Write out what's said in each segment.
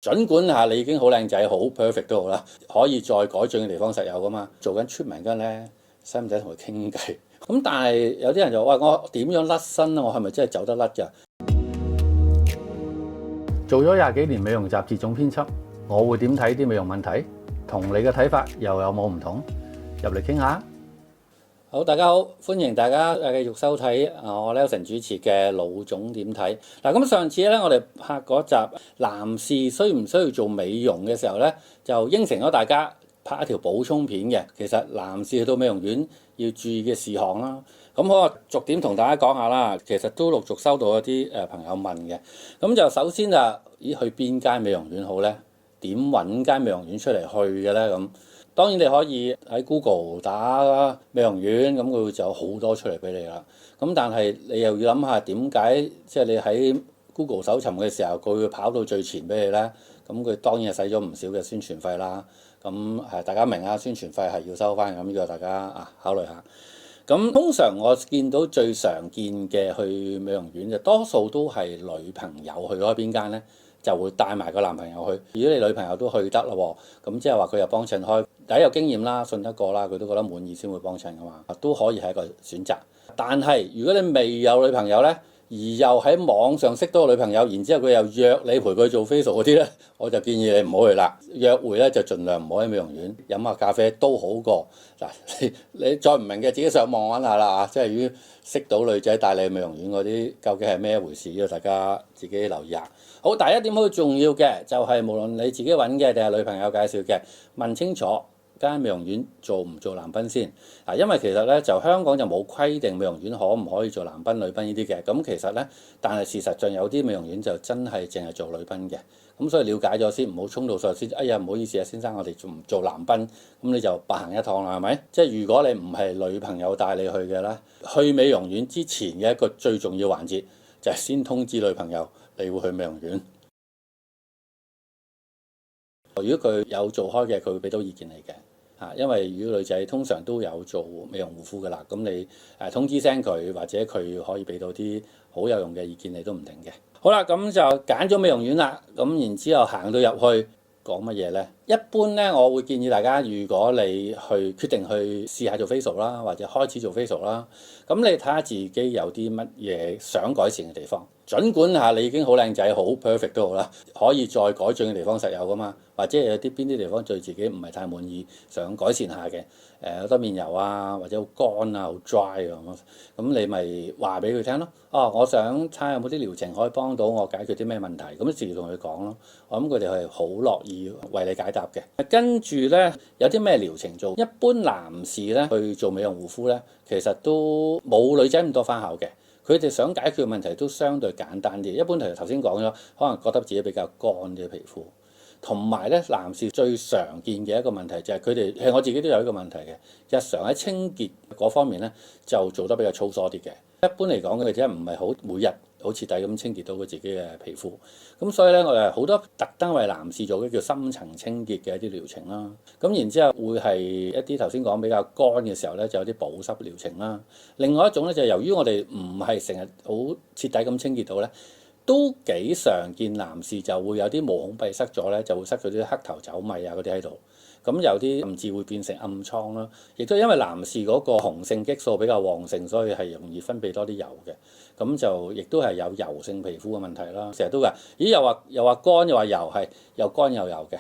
儘管你已經好靚仔好 perfect 都好啦，可以再改進嘅地方實有噶嘛。做緊出名嗰陣咧，使唔使同佢傾偈？咁但係有啲人就話：我點樣甩身啊？我係咪真係走得甩㗎？做咗20幾年美容雜誌總編輯，我會點睇啲美容問題？同你嘅睇法又有冇唔同？入嚟傾下。好，大家好，歡迎大家繼續收睇我 Nelson 主持嘅老總點睇。嗱，咁上次咧我哋拍嗰集男士需唔需要做美容嘅時候咧，就應承咗大家拍一條補充片嘅。其實男士去到美容院要注意嘅事項啦。咁我逐點同大家講下啦。其實都陸續收到一啲朋友問嘅。咁就首先去邊間美容院好咧？點揾間美容院出嚟去嘅咧？咁當然你可以喺 Google 打美容院，咁佢就有好多出嚟俾你啦。咁但係你又要諗下點解，即係你喺 Google 搜尋嘅時候，佢會跑到最前俾你咧？咁佢當然係使咗唔少嘅宣傳費啦。咁大家明啊，宣傳費係要收翻，咁呢個大家考慮下。咁通常我見到最常見嘅去美容院就多數都係女朋友去嗰邊間咧，就會帶埋個男朋友去。如果你女朋友都去得啦喎，咁即係話佢又幫襯開，第一有經驗啦，信得過啦，佢都覺得滿意先會幫襯噶嘛，都可以係一個選擇。但係如果你未有女朋友咧，而又喺網上識到個女朋友，然之後佢又約你陪佢做 facial 嗰啲咧，我就建議你唔好去啦。約會咧就盡量唔好喺美容院，飲下咖啡都好過。嗱，你再唔明嘅自己上網揾下啦嚇，即係如果識到女仔帶你去美容院嗰啲，究竟係咩一回事？呢個大家自己留意下。好，第一點好重要嘅就係無論你自己揾嘅定係女朋友介紹嘅，問清楚間美容院做唔做男賓先。因為其實咧就香港就冇規定美容院可唔可以做男賓女賓呢啲嘅。咁其實咧，但係事實上有啲美容院就真係淨係做女賓嘅。咁所以了解咗先，唔好衝到上先。哎呀，唔好意思啊，先生，我哋做唔做男賓？咁你就白行一趟啦，係咪？即係如果你唔係女朋友帶你去嘅咧，去美容院之前嘅一個最重要環節就係先通知女朋友你會去美容院。如果佢有做開嘅，佢會俾到意見你嘅。因為如果女仔通常都有做美容護膚㗎啦，咁你通知聲佢，或者佢可以俾到啲好有用嘅意見你都唔定嘅。好啦，咁就揀咗美容院啦，咁然之後行到入去講乜嘢呢？一般呢，我會建議大家，如果你去決定去試下做 facial 啦，或者開始做 facial 啦，咁你睇下自己有啲乜嘢想改善嘅地方。儘管你已經好靚仔好 perfect 都好啦，可以再改進嘅地方實有噶嘛，或者有邊啲地方對自己唔係太滿意，想改善下嘅，好多面油啊，或者好乾啊，好 dry 啊咁你咪話俾佢聽咯。我想睇下有冇啲療程可以幫到我解決啲咩問題，咁直接同佢講咯。我諗佢哋係好樂意為你解答嘅。跟住呢，有啲咩療程做？一般男士呢去做美容護膚呢，其實都冇女仔咁多花巧嘅。佢哋想解決嘅問題都相對簡單啲。一般頭先講咗，可能覺得自己比較乾啲皮膚，同埋咧男士最常見嘅一個問題就係佢哋係我自己都有一個問題嘅，日常喺清潔嗰方面咧就做得比較粗疏啲嘅。一般嚟講，佢哋唔係好每日好徹底咁清潔到佢自己嘅皮膚，咁所以咧我哋好多特登為男士做嘅叫深層清潔嘅一啲療程啦。咁然之後會係一啲頭先講比較乾嘅時候咧，就有啲保濕療程啦。另外一種咧就係由於我哋唔係成日好徹底咁清潔到咧，都幾常見男士就會有啲毛孔閉塞咗咧，就會塞咗啲黑頭走米啊嗰啲喺度。咁有啲甚至會變成暗瘡啦，亦都因為男士嗰個雄性激素比較旺盛，所以係容易分泌多啲油嘅。咁就亦都係有油性皮膚嘅問題啦。成日都話，咦又話乾又話油，係又乾又油嘅，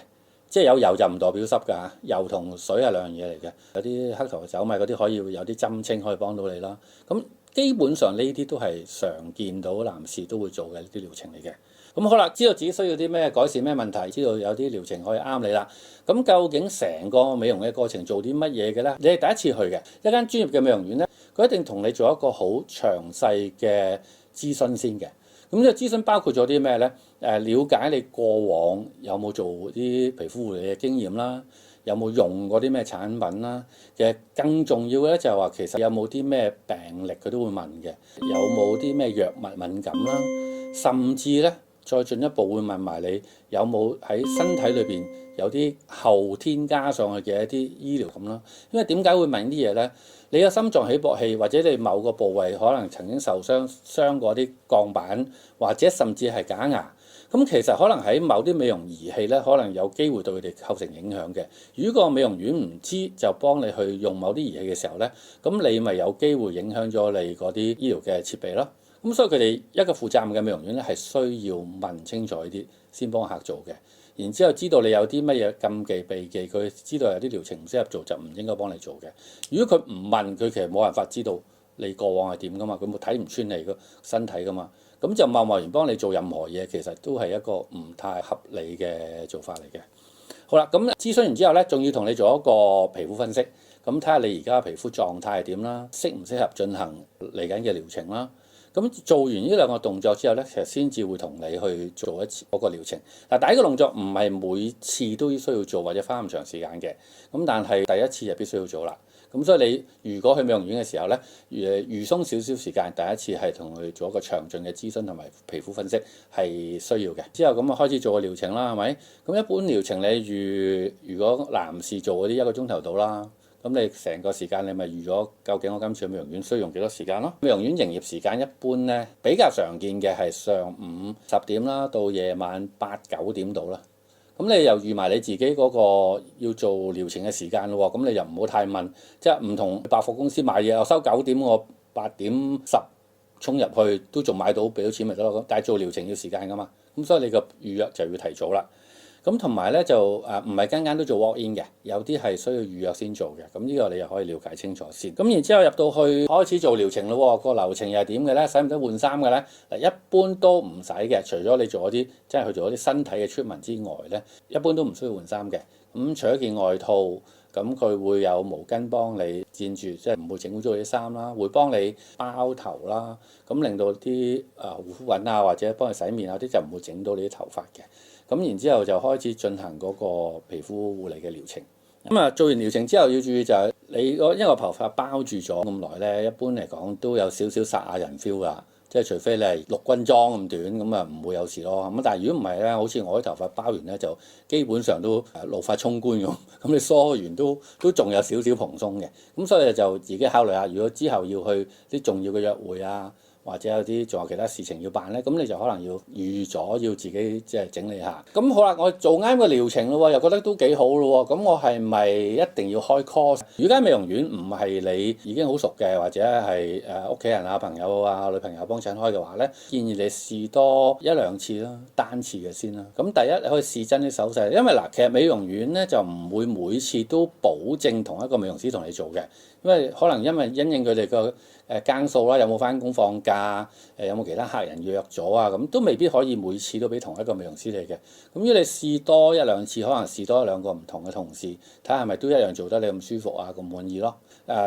即係有油就唔代表濕㗎。油同水係兩樣嘢嚟嘅。有啲黑頭走米嗰啲可以有啲針清可以幫到你啦。咁基本上呢啲都係常見到男士都會做嘅呢啲療程嚟嘅。咁好啦，知道自己需要啲咩改善咩問題，知道有啲療程可以啱你啦。咁究竟成個美容嘅過程做啲乜嘢嘅咧？你係第一次去嘅一間專業嘅美容院咧，佢一定同你做一個好詳細嘅諮詢先嘅。咁呢個諮詢包括咗啲咩咧？了解你過往有冇做啲皮膚護理嘅經驗啦，有冇用過啲咩產品啦？其實更重要嘅咧就係話，其實有冇啲咩病歷佢都會問嘅，有冇啲咩藥物敏感啦，甚至咧再進一步會問埋你有冇喺身體裏邊有啲後天加上去嘅一啲醫療咁啦。因為點解會問啲嘢咧？你嘅心臟起搏器或者你某個部位可能曾經受傷過啲鋼板，或者甚至係假牙。咁其實可能喺某啲美容儀器咧，可能有機會對佢哋構成影響嘅。如果個美容院唔知就幫你去用某啲儀器嘅時候咧，咁你咪有機會影響咗你嗰啲醫療嘅設備咯。咁所以佢哋一個負責任嘅美容院咧，係需要問清楚呢啲先幫客做嘅。然之後知道你有啲乜嘢禁忌避忌，佢知道有啲療程唔適合做就唔應該幫你做嘅。如果佢唔問，佢其實冇辦法知道你過往係點噶嘛，佢冇睇唔穿你個身體噶嘛。咁就貿然幫你做任何嘢，其實都係一個唔太合理嘅做法嚟嘅。好啦，咁諮詢完之後咧，仲要同你做一個皮膚分析，咁睇下你而家皮膚狀態係點啦，適唔適合進行嚟緊嘅療程啦。咁做完呢兩個動作之後咧，其實先至會同你去做一次嗰個療程。嗱，第一個動作唔係每次都需要做或者花咁長時間嘅，咁但係第一次就必須要做啦。咁所以你如果去美容院嘅時候咧，預鬆少少時間，第一次係同佢做一個詳盡嘅諮詢同埋皮膚分析係需要嘅。之後咁啊開始做個療程啦，係咪？咁一般療程你如果男士做嗰啲1個鐘頭到啦。咁你成個時間你咪預咗究竟我今次去美容院需要用幾多時間咯？美容院營業時間一般咧比較常見嘅係上午10點啦，到夜晚8、9點到啦。咁你又預埋你自己嗰個要做療程嘅時間咯喎，咁你又唔好太問，即係唔同百貨公司買嘢，我收9點，我8點10衝入去都仲買到，俾到錢咪得咯。但係做療程要時間噶嘛，咁所以你個預約就要提早啦。咁同埋咧就唔係間間都做 walk in 嘅，有啲係需要預約先做嘅。咁呢個你又可以了解清楚先。咁然之後入到去開始做療程咯喎，個流程又係點嘅咧？使唔使換衫嘅咧？嗱，一般都唔使嘅，除咗你做嗰啲即係去做嗰啲身體嘅 treatment之外咧，一般都唔需要換衫嘅。咁除咗件外套，咁佢會有毛巾幫你墊住，即係唔會整污糟啲衫啦，會幫你包頭啦，咁令到啲護膚品啊或者幫你洗面啊啲就唔會整到你啲頭髮嘅。咁然之後就開始進行嗰個皮膚護理嘅療程。咁啊，做完療程之後要注意就係你因為個頭髮包住咗咁耐咧，一般嚟講都有少少殺人 feel 㗎。即係除非你係陸軍裝咁短，咁啊唔會有事咯。咁但係如果唔係咧，好似我啲頭髮包完咧，就基本上都怒髮衝冠咁。咁你梳完都仲有少少蓬鬆嘅。咁所以就自己考慮下，如果之後要去啲重要嘅約會啊，或者有啲仲有其他事情要辦咧，咁你就可能要預咗要自己即係整理下。咁好啦，我做啱個療程咯喎，又覺得都幾好咯喎。咁我係咪一定要開 course？如果間美容院唔係你已經好熟嘅，或者係屋企人啊、朋友啊、女朋友幫襯開嘅話咧，建議你試多1、2次啦，單次嘅先啦。咁第一你可以試真啲手勢，因為嗱，其實美容院咧就唔會每次都保證同一個美容師同你做嘅，因為可能因應佢哋個更數啦，有冇返工放假，有冇其他客人約咗啊，咁都未必可以每次都俾同一個美容師嚟嘅。咁如果你試多1、2次，可能試多1、2個唔同嘅同事，睇下係咪都一樣做得你咁舒服啊，咁滿意咯。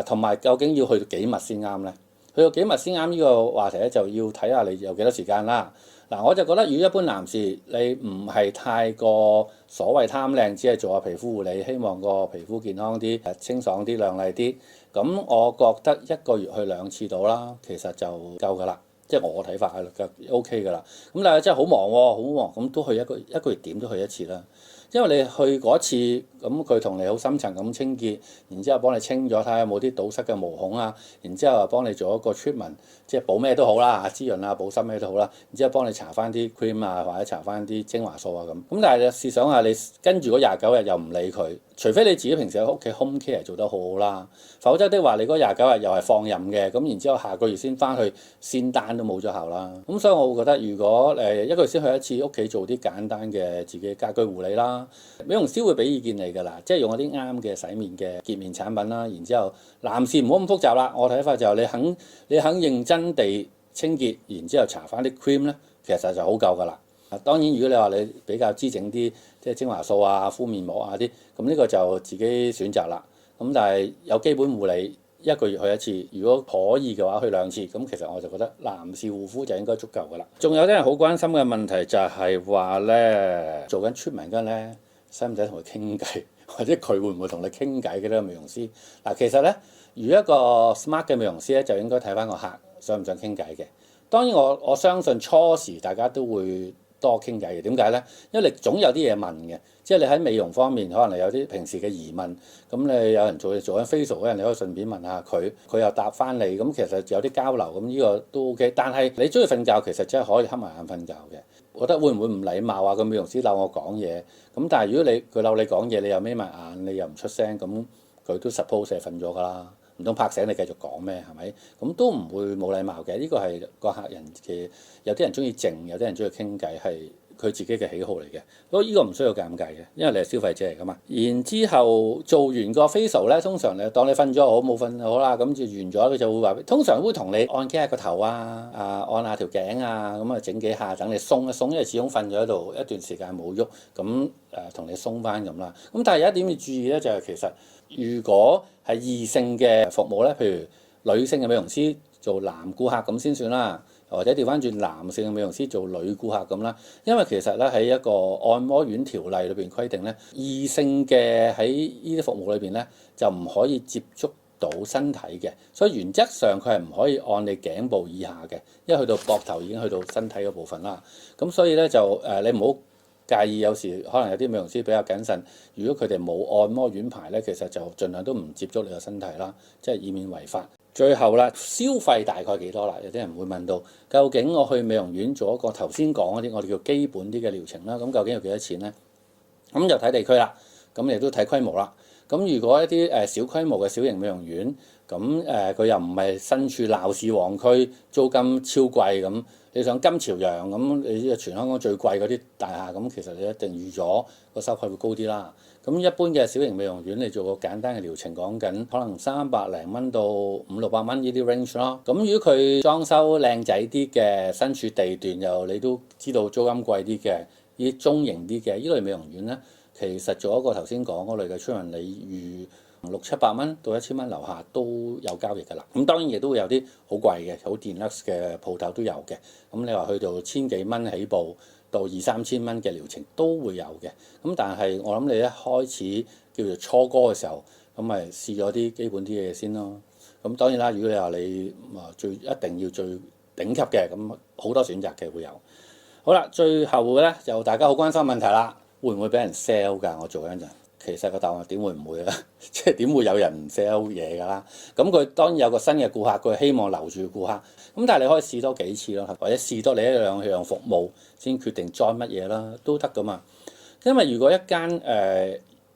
同埋究竟要去到幾密先啱咧？去到幾密先啱呢個話題咧，就要睇下你有幾多時間啦。嗱，我就覺得如果一般男士你唔係太過所謂貪靚，只係做下皮膚護理，希望個皮膚健康啲、清爽啲、亮麗啲，咁我覺得1個月去2次到啦，其實就夠㗎啦。即係我睇法係就 OK 㗎啦。咁但係真係好忙喎，好忙，咁都去一個月點都去1次啦。因為你去嗰次，咁佢同你好深層咁清潔，然之後幫你清咗睇下有冇啲堵塞嘅毛孔啊，然之後又幫你做一個 treatment，即係補咩都好啦，滋潤啊、補濕咩都好啦，然之後幫你搽翻啲 cream 啊，或者搽翻啲精華素啊咁。咁但係你試想下，你跟住嗰29日又唔理佢，除非你自己平時喺屋企 home care 做得好好啦，否則的話你嗰29日又係放任嘅，咁然之後下個月先翻去先單都冇咗效啦。咁所以我會覺得，如果1個月先去1次屋企做啲簡單嘅自己家居護理啦。美容師會俾意見你㗎啦，即係用一啲啱嘅洗面嘅潔面產品啦。然之後男士唔好咁複雜啦，我睇法就係你肯認真地清潔，然之後搽翻啲 cream 咧，其實就好夠㗎啦。當然如果你話你比較滋整啲，即係精華素啊、敷面膜啊啲，咁呢個就自己選擇啦。咁但係有基本護理1個月去1次，如果可以嘅話去2次，咁其實我就覺得男士護膚就應該足夠㗎啦。仲有啲人好關心嘅問題就係話咧，做緊 treatment 嗰陣咧，使唔使同佢傾偈，或者佢會唔會同你傾偈嘅呢個美容師？嗱，其實咧，如果一個 smart 嘅美容師咧，就應該睇翻個客想唔想傾偈嘅。當然我相信初時大家都會多傾偈嘅。點解咧？因為你總有啲嘢問嘅，即係你喺美容方面可能你有啲平時嘅疑問，咁你有人做緊 facial 嗰陣，你可以順便問下佢，佢又答翻你，咁其實有啲交流，咁呢個都 OK。但係你中意瞓覺，其實真係可以瞌埋眼瞓覺嘅。覺得會唔會唔禮貌啊？個美容師鬧我講嘢，咁但係如果佢鬧你講嘢，你又眯埋眼，你又唔出聲，咁佢都 suppose 係瞓咗㗎啦，唔通拍醒你繼續講咩？係咪？咁都唔會冇禮貌嘅。呢個係個客人嘅，有啲人中意靜，有啲人中意傾偈，係佢自己嘅喜好嚟嘅。不過呢個唔需要尷尬嘅，因為你係消費者嚟㗎嘛。然之後做完個 facial 咧，通常你當你瞓咗好冇瞓好啦，咁就完咗，佢就會話，通常會同你按幾下個頭啊，按下條頸啊，咁啊整幾下等你鬆一鬆，因為始終瞓咗喺度一段時間冇喐，咁同你鬆翻咁啦。咁但係有一點要注意咧，就係其實如果係異性嘅服務咧，譬如女性嘅美容師做男顧客咁先算啦。或者調翻轉男性嘅美容師做女顧客咁啦，因為其實咧喺一個按摩院條例裏邊規定咧，異性嘅喺呢啲服務裏邊咧就唔可以接觸到身體嘅，所以原則上佢係唔可以按你頸部以下嘅，因為去到膊頭已經去到身體嘅部分啦。咁所以咧就你唔好介意，有時可能有啲美容師比較謹慎，如果佢哋冇按摩院牌咧，其實就盡量都唔接觸你個身體啦，即係以免違法。最後啦，消費大概幾多啦？有啲人會問到，究竟我去美容院做一個頭先講嗰啲我哋叫基本啲嘅療程啦，咁究竟要幾多錢呢？咁就睇地區啦，咁亦都睇規模啦。咁如果一啲小規模嘅小型美容院，咁佢又唔係身處鬧市旺區，租金超貴咁，你想金朝陽咁，你全香港最貴嗰啲大廈，咁其實你一定預咗個收費會高啲啦。咁一般嘅小型美容院，你做個簡單嘅療程，講緊可能300零蚊到500-600蚊呢啲 range 咯。咁如果佢裝修靚仔啲嘅，身處地段又你都知道租金貴啲嘅，呢啲中型啲嘅呢類美容院咧，其實做一個頭先講嗰類嘅出人，你預600-700蚊到1000蚊樓下都有交易㗎啦。咁當然亦都會有啲好貴嘅、好 deluxe 嘅鋪頭都有嘅。咁你話去到千幾蚊起步，到2-3千蚊嘅療程都會有嘅，咁但係我諗你一開始叫做初哥嘅時候，咁咪試咗啲基本啲嘅嘢先咯。咁當然啦，如果你話你一定要最頂級嘅，咁好多選擇嘅會有。好啦，最後咧就大家好關心問題啦，會唔會俾人 sell 㗎？我做嗰陣，其實個答案點會唔會咧？即係點會有人 sell 嘢㗎啦？咁佢當然有個新嘅顧客，佢希望留住顧客。咁但係你可以試多幾次咯，或者試多你1-2樣服務先決定 join 乜嘢啦，都得㗎嘛。因為如果一間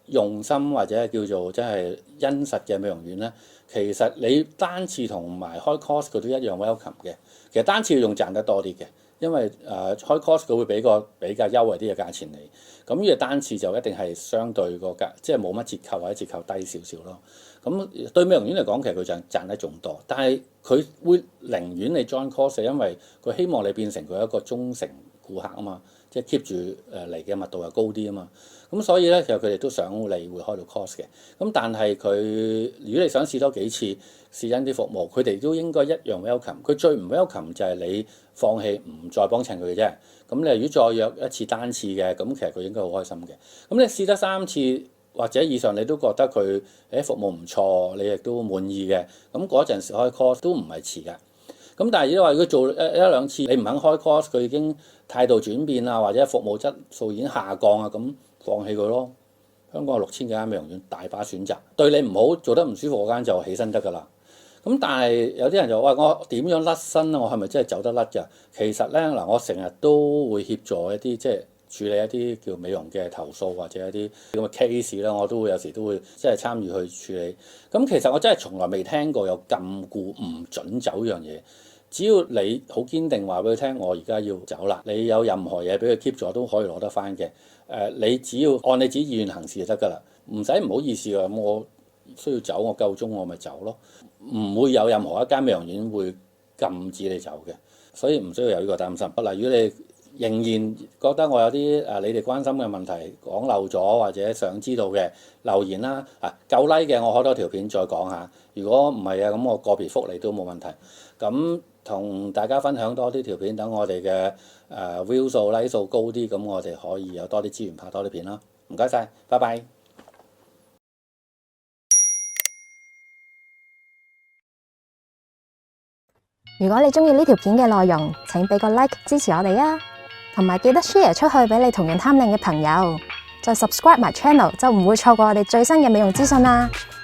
用心或者叫做真係殷實嘅美容院咧，其實你單次同埋開 course 佢都一樣 welcome 嘅。其實單次仲賺得多啲嘅，因為開 course 佢會俾個比較優惠啲嘅價錢你。咁呢個單次就一定係相對個價，即係冇乜折扣或者折扣低少少咯。咁對美容院嚟講，其實佢賺得仲多，但係佢會寧願你 join course，因為佢希望你變成佢一個忠誠顧客啊嘛，即係 keep 住嚟嘅密度又高啲啊嘛。咁所以咧，其實佢哋都想你會開到 course 嘅。咁但係佢如果你想試多幾次試緊啲服務，佢哋都應該一樣 welcome。佢最唔 welcome 就係你放棄唔再幫襯佢嘅啫。咁你如果再約一次單次嘅，咁其實佢應該好開心嘅。咁你試得3次或者以上，你都覺得佢服務唔錯，你亦都滿意嘅，咁嗰陣時開 course 都唔係遲㗎。咁但係如果話如果做1-2次，你唔肯開 course，佢已經態度轉變啊，或者服務質素已經下降啊，咁放棄佢咯。香港有6000幾間美容院，大把選擇。對你唔好做得唔舒服嗰間就起身得㗎啦。咁但係有啲人就話我點樣甩身啊？我係咪真係走得甩㗎？其實咧嗱，我成日都會協助一啲即係處理一啲叫美容嘅投訴或者一啲咁嘅 case 啦，我都會有時都會即係參與去處理。咁其實我真係從來未聽過有禁錮唔準走呢樣嘢。只要你好堅定話俾佢聽，我而家要走啦，你有任何嘢俾佢 keep 咗都可以攞得翻嘅。你只要按你自己意願行事就得㗎啦，唔使唔好意思㗎。咁我需要走，我夠鐘我咪走咯。唔會有任何一間美容院會禁止你走嘅，所以唔需要有呢個擔心。例如你仍然覺得我有啲你哋關心嘅問題講漏咗或者想知道嘅留言啦，夠 like 嘅我開多條片再講下。如果唔係啊，咁我個別覆你都冇問題。咁同大家分享多啲條片，等我哋嘅view 數 like 數高啲，咁我哋可以有多啲資源拍多啲片啦。唔該晒，拜拜。如果你鍾意呢條片嘅內容，請俾個 like 支持我哋啊！同埋記得 share 出去俾你同樣貪靚嘅朋友，再 subscribe 埋 channel 就唔會錯過我哋最新嘅美容資訊啦〜